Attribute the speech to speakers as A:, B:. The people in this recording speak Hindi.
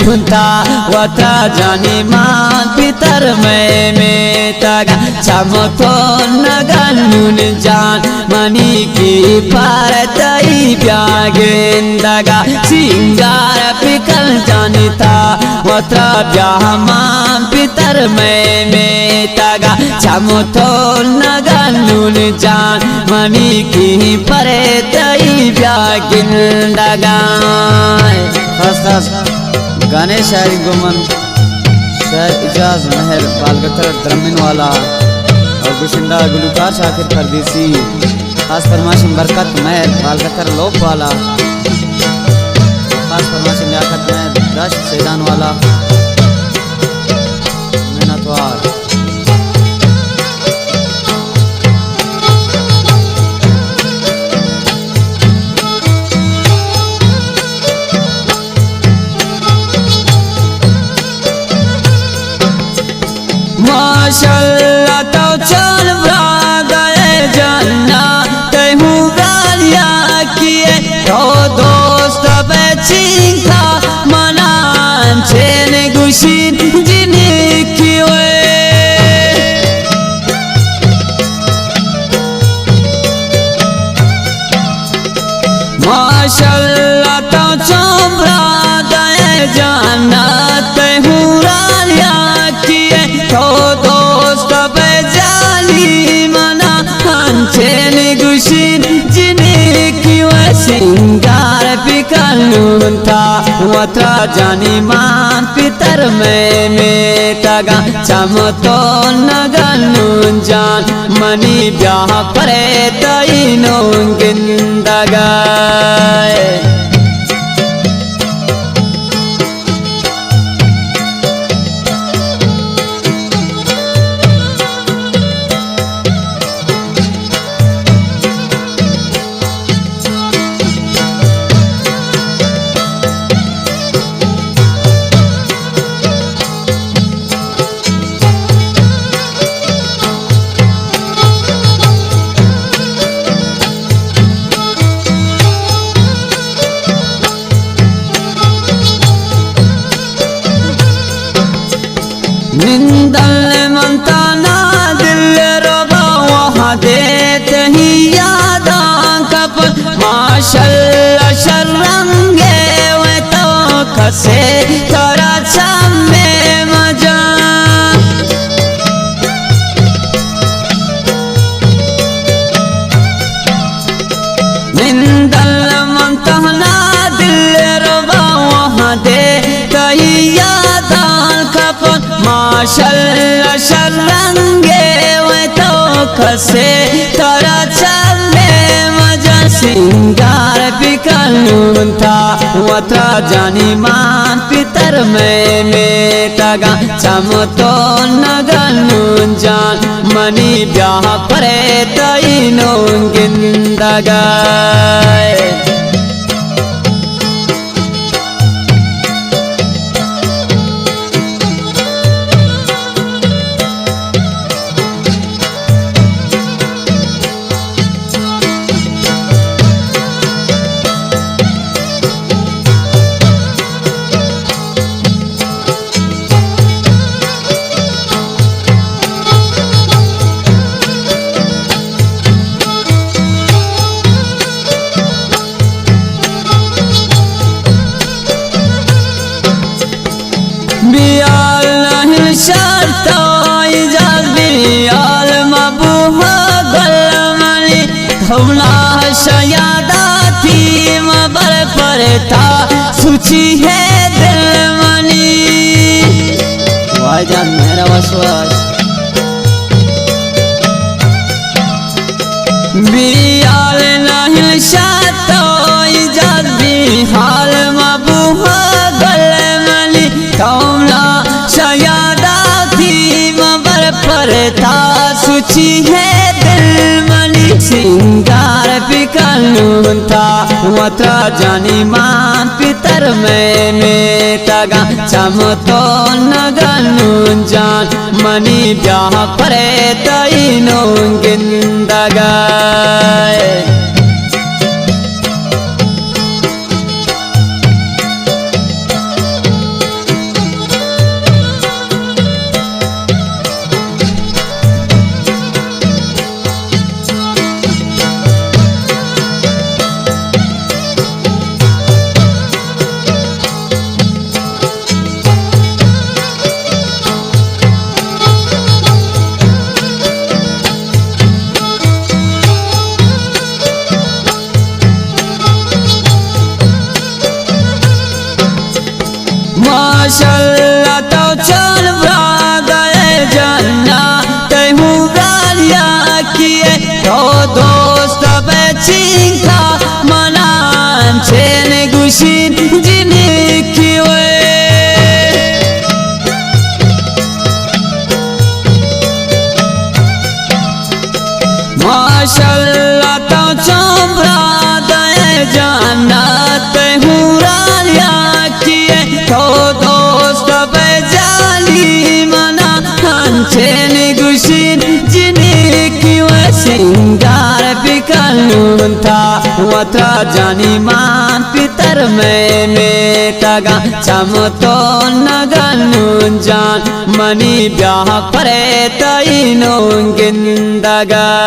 A: nunta wata jani man pitar me taga chamoton nagan nun jan mani ki paratai byagin daga singar pikal janita wata byaman pitar me taga chamoton nagan nun jan mani ki paratai byagin daga
B: खास खास गाने शायरी गुमन शायर इजाज महर बालगतर दरमिन वाला और गुशिंदा गुलकार शाकिर परदेसी खास फरमाइश बरकत महर बालगतर लोक वाला खास फरमाइश लियाकत महर दश सैदान वाला मिन्नतवार
A: माशाअल्लाह तो चल गए जन्नत हुआ किए तो दोस्त बेचिंगा मनान चेन गुशीन जिन्हें किए माशाअल्लाह तो चल गए जन्नत हुआ किए तो दोस्त बेजाली मना हंचेन गुशीन जिन्हें क्यों सिंगार पिकलूंता वत्रा जानी मान पितर में तगा चमतो नगलूं जान मनी ब्याह परे तईनों गिंदगाए निंदल मंताना दिल रोबा वहाँ देते ही यादा कपल माशाअल्लाह शर्रंगे वे तो खसे तोरा चामे मजा निंदल मंताना दिल रोबा वहाँ देते ही यादा कपल माशाअल्लाह शर्रंगे वे तो खसे तोरा चले मजा सिंगार पिकलूंता वत्रा जानी मान पितर में तगा चमतो नगलूं जान मनी ब्याह परे तईनों गिंदगाए बियाल नहीं शर्ता इजाज बियाल मबूहा गलमनी धवला शयादा थी मबर परता सूची है दिलमनी
B: वाईजान मेरा वसवास
A: बियाल नहीं शर्ता इजाज बिहाल मबूहा गलमनी धवला शयादा थी मबर परता सूची है दिलमनी सिंगार पिकलूंता वत्रा जानी मान पितर में तगा चमतो नगलूं जान मनी ब्याह परे तईनों गिंदगाए सिंखा मनान छेन गुशिन जिनिकिवे माशाल्लाह तो चंबरा दे जन्नत हुरालिया किए तो दोस्त बेजाली मना हंचेन गुशिन जिनिकिवे सिंगार पिकलून था वत्रा जानी मान पितर में तगा चमतो नगलून जान मनी ब्याह परे तईनों गिंदगाए।